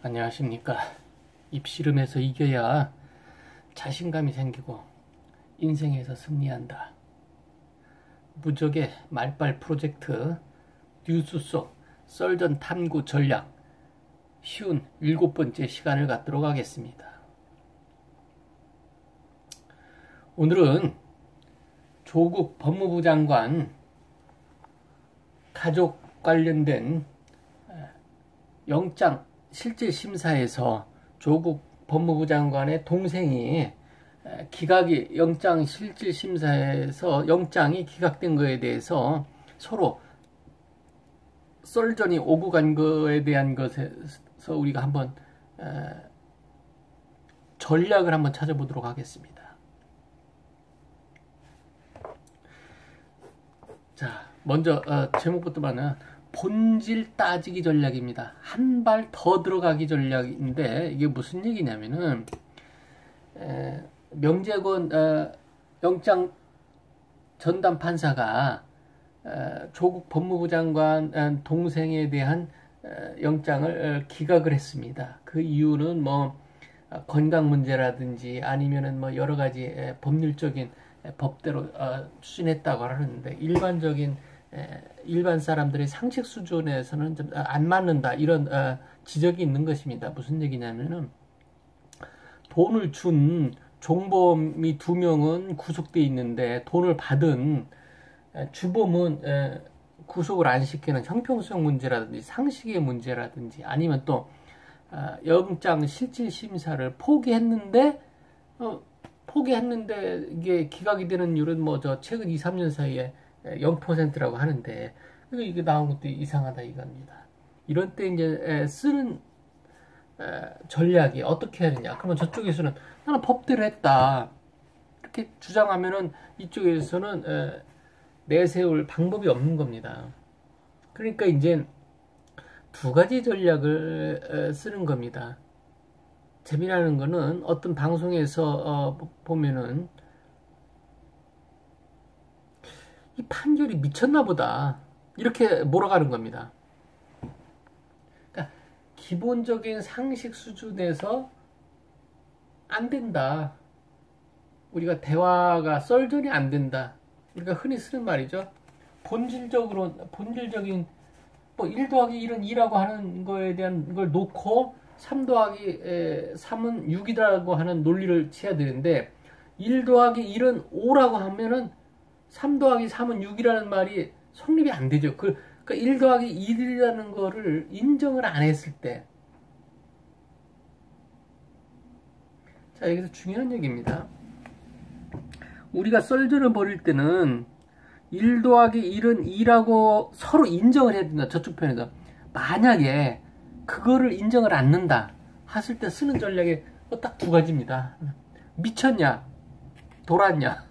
안녕하십니까. 입씨름에서 이겨야 자신감이 생기고 인생에서 승리한다. 무적의 말빨 프로젝트 뉴스 속 썰전 탐구 전략 쉬운 7번째 시간을 갖도록 하겠습니다. 오늘은 조국 법무부 장관 가족 관련된 영장 실질심사에서 조국 법무부 장관의 동생이 영장 실질심사에서 영장이 기각된 거에 대해서 서로 썰전이 오고 간 거에 대한 것에서 우리가 한번 전략을 한번 찾아보도록 하겠습니다. 자, 먼저 제목부터 보면 본질 따지기 전략입니다. 한 발 더 들어가기 전략인데 이게 무슨 얘기냐면은 명재권 영장 전담 판사가 조국 법무부 장관 동생에 대한 영장을 기각을 했습니다. 그 이유는 뭐 건강 문제라든지 아니면은 뭐 여러 가지 법률적인 법대로 추진했다고 하는데 일반 사람들의 상식 수준에서는 좀 안 맞는다 이런 지적이 있는 것입니다. 무슨 얘기냐면은 돈을 준 종범이 2명은 구속돼 있는데 돈을 받은 주범은 구속을 안 시키는 형평성 문제라든지 상식의 문제라든지 아니면 또 영장 실질 심사를 포기했는데 이게 기각이 되는 이유는 뭐 최근 2, 3년 사이에 0%라고 하는데 이게 나온 것도 이상하다 이겁니다. 이런 때 이제 쓰는 전략이 어떻게 해야 되냐? 그러면 저쪽에서는 나는 법대로 했다 이렇게 주장하면은 이쪽에서는 내세울 방법이 없는 겁니다. 그러니까 이제 두 가지 전략을 쓰는 겁니다. 재미나는 거는 어떤 방송에서 보면은 이 판결이 미쳤나 보다 이렇게 몰아가는 겁니다. 그러니까 기본적인 상식 수준에서 안 된다. 우리가 대화가 썰전이 안 된다. 우리가 흔히 쓰는 말이죠. 본질적인 뭐 1 더하기 1은 2라고 하는 거에 대한 걸 놓고 3 더하기 3은 6이라고 하는 논리를 취해야 되는데 1 더하기 1은 5라고 하면은 3 더하기 3은 6이라는 말이 성립이 안 되죠. 그러니까 1 더하기 1이라는 거를 인정을 안 했을 때. 자, 여기서 중요한 얘기입니다. 우리가 썰전을 벌일 때는 1 더하기 1은 2라고 서로 인정을 해야 된다. 저쪽 편에서. 만약에 그거를 인정을 않는다 했을 때 쓰는 전략이 딱 두 가지입니다. 미쳤냐? 돌았냐?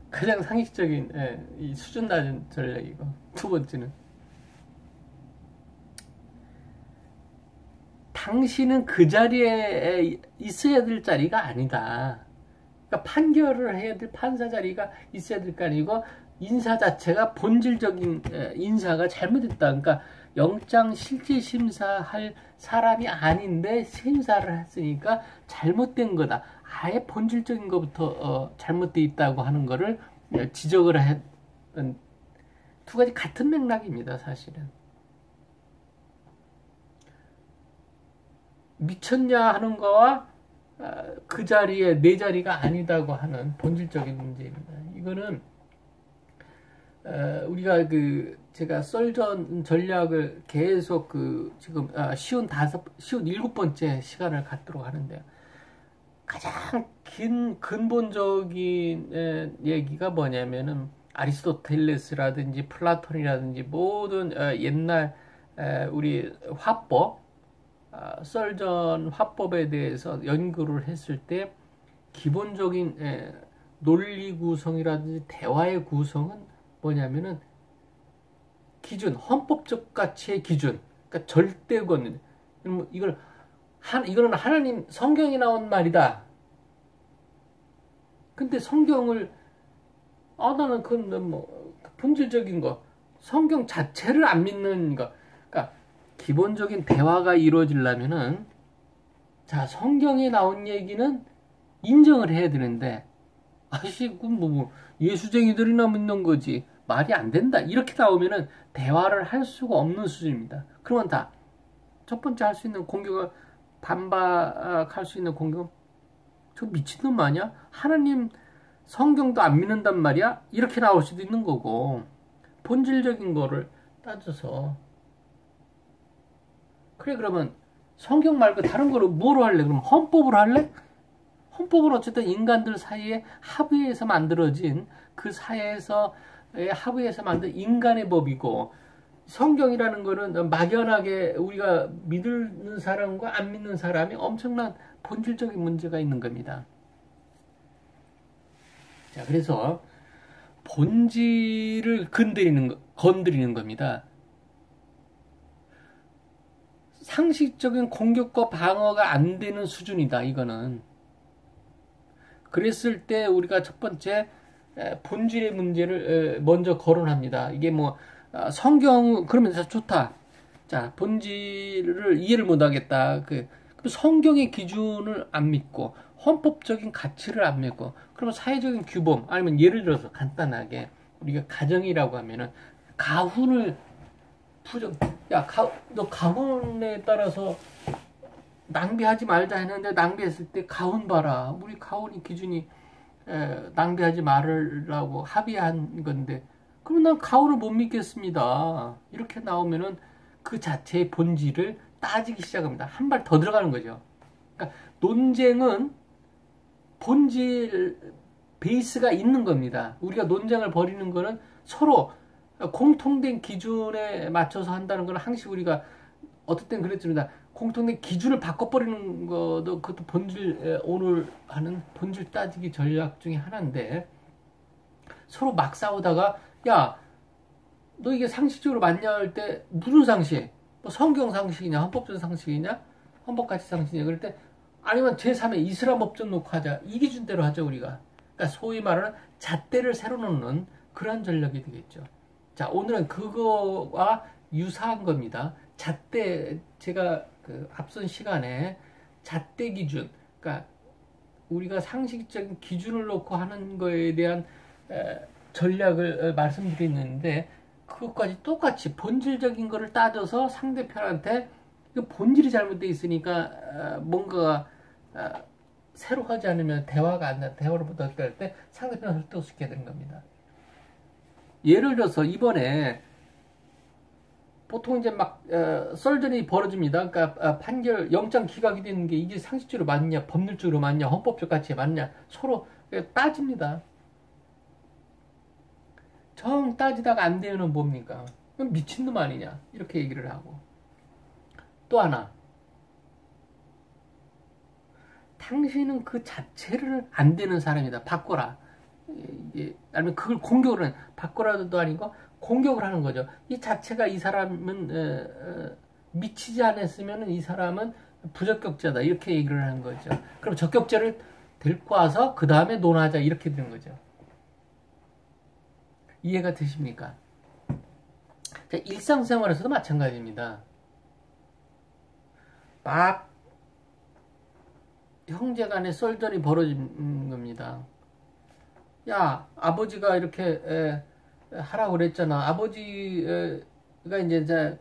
가장 상식적인 이 수준 낮은 전략이고 두 번째는 당신은 그 자리에 있어야 될 자리가 아니다. 그러니까 판결을 해야 될 판사 자리가 있어야 될 거 아니고 인사 자체가 본질적인 인사가 잘못했다. 그러니까 영장 실질 심사할 사람이 아닌데 심사를 했으니까 잘못된 거다. 아예 본질적인 것부터 잘못되어 있다고 하는 거를 지적을 했던 두 가지 같은 맥락입니다. 사실은 미쳤냐 하는 거와 그 자리에 내 자리가 아니다고 하는 본질적인 문제입니다. 이거는 우리가 제가 썰전 전략을 계속 지금 쉬운 7번째 시간을 갖도록 하는데요. 가장 근본적인 얘기가 뭐냐면은 아리스토텔레스라든지 플라톤이라든지 모든 옛날 우리 화법 썰전 화법에 대해서 연구를 했을 때 기본적인 논리 구성이라든지 대화의 구성은 뭐냐면은 기준, 헌법적 가치의 기준, 그러니까 절대권. 이거는 하나님 성경에 나온 말이다. 근데 성경을 나는 그건 뭐 본질적인 거, 성경 자체를 안 믿는 거, 그러니까 기본적인 대화가 이루어지려면은 자, 성경에 나온 얘기는 인정을 해야 되는데 아씨, 뭐 예수쟁이들이나 믿는 거지 말이 안 된다 이렇게 나오면은 대화를 할 수가 없는 수준입니다. 그러면 다 첫 번째 할 수 있는 공격을 반박할 수 있는 공격은 저 미친놈 아니야? 하나님 성경도 안 믿는단 말이야? 이렇게 나올 수도 있는 거고, 본질적인 거를 따져서 그래 그러면 성경 말고 다른 거를 뭐로 할래? 그럼 헌법으로 할래? 헌법은 어쨌든 인간들 사이에 합의해서 만들어진 그 사회에서 합의해서 만든 인간의 법이고, 성경이라는 거는 막연하게 우리가 믿는 사람과 안 믿는 사람이 엄청난 본질적인 문제가 있는 겁니다. 자, 그래서 본질을 건드리는 겁니다. 상식적인 공격과 방어가 안 되는 수준이다, 이거는. 그랬을 때 우리가 첫 번째 본질의 문제를 먼저 거론합니다. 이게 뭐 성경 그러면 좋다. 자, 본질을 이해를 못하겠다. 그럼 성경의 기준을 안 믿고 헌법적인 가치를 안 믿고, 그러면 사회적인 규범, 아니면 예를 들어서 간단하게 우리가 가정이라고 하면은 가훈을 너 가훈에 따라서 낭비하지 말자 했는데 낭비했을 때 가훈 봐라. 우리 가훈이 기준이 낭비하지 말으라고 합의한 건데, 그럼 난 가훈을 못 믿겠습니다. 이렇게 나오면은 그 자체의 본질을 따지기 시작합니다. 한 발 더 들어가는 거죠. 그러니까 논쟁은 본질 베이스가 있는 겁니다. 우리가 논쟁을 벌이는 거는 서로 공통된 기준에 맞춰서 한다는 건 항상 우리가 어떨 땐 그랬습니다. 공통된 기준을 바꿔버리는 것도 그것도 본질, 오늘 하는 본질 따지기 전략 중에 하나인데, 서로 막 싸우다가 야, 너 이게 상식적으로 맞냐 할 때 무슨 상식? 뭐 성경 상식이냐, 헌법적 상식이냐, 헌법가치 상식이냐, 그럴 때 아니면 제3의 이슬람 법전 놓고 하자, 이 기준대로 하죠 우리가. 그러니까 소위 말하는 잣대를 새로 놓는 그러한 전략이 되겠죠. 자, 오늘은 그거와 유사한 겁니다. 잣대, 제가 그 앞선 시간에 잣대 기준, 그러니까 우리가 상식적인 기준을 놓고 하는 거에 대한 전략을 말씀드렸는데, 그것까지 똑같이 본질적인 거를 따져서 상대편한테 본질이 잘못되어 있으니까 뭔가 새로 하지 않으면 대화가 안 돼. 대화를 못할 때 상대편을 설득시켜야 되는 겁니다. 예를 들어서 이번에 보통 이제 막 썰전이 벌어집니다. 그러니까 판결 영장 기각이 되는 게 이게 상식적으로 맞냐, 법률적으로 맞냐, 헌법적 가치에 맞냐, 서로 따집니다. 정 따지다가 안 되면 뭡니까? 그럼 미친놈 아니냐, 이렇게 얘기를 하고. 또 하나, 당신은 그 자체를 안 되는 사람이다, 바꿔라. 아니면 그걸 공격을 바꿔라도 아니고 공격을 하는 거죠. 이 자체가 이 사람은 미치지 않았으면 이 사람은 부적격자다, 이렇게 얘기를 하는 거죠. 그럼 적격자를 데리고 와서 그 다음에 논하자, 이렇게 되는 거죠. 이해가 되십니까? 자, 일상생활에서도 마찬가지입니다. 막 형제간에 썰전이 벌어진 겁니다. 야, 아버지가 이렇게 하라고 그랬잖아. 아버지가 이제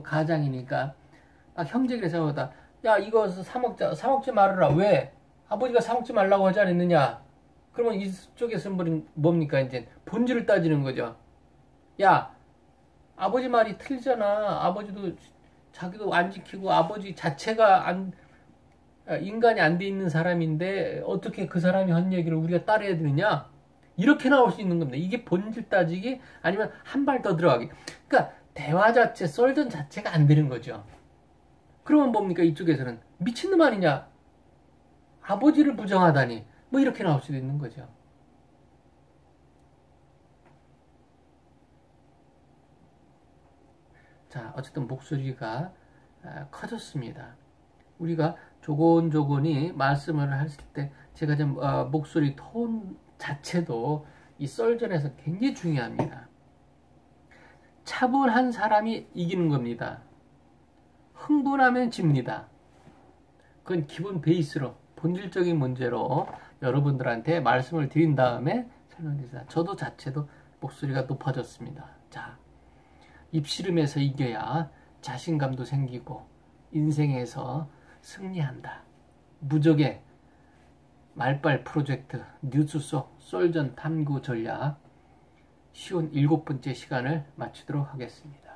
가장이니까 막 형제끼리 싸우다, 야, 이거 사먹지 말아라. 왜? 아버지가 사먹지 말라고 하지 않았느냐? 그러면 이쪽에서는 뭡니까? 이제 본질을 따지는 거죠. 야, 아버지 말이 틀리잖아. 아버지도 자기도 안 지키고 아버지 자체가 인간이 안 돼 있는 사람인데 어떻게 그 사람이 한 얘기를 우리가 따라야 되느냐? 이렇게 나올 수 있는 겁니다. 이게 본질 따지기, 아니면 한 발 더 들어가기. 그러니까 대화 자체, 썰전 자체가 안 되는 거죠. 그러면 뭡니까? 이쪽에서는 미친놈 아니냐? 아버지를 부정하다니. 뭐 이렇게 나올 수도 있는 거죠. 자, 어쨌든 목소리가 커졌습니다. 우리가 조곤조곤히 말씀을 했을 때 제가 좀 목소리 톤 자체도 이 썰전에서 굉장히 중요합니다. 차분한 사람이 이기는 겁니다. 흥분하면 집니다. 그건 기본 베이스로 본질적인 문제로 여러분들한테 말씀을 드린 다음에 설명드립니다. 저도 자체도 목소리가 높아졌습니다. 자, 입씨름에서 이겨야 자신감도 생기고 인생에서 승리한다. 무적의 말빨 프로젝트 뉴스 속 썰전 탐구 전략 쉬운 7번째 시간을 마치도록 하겠습니다.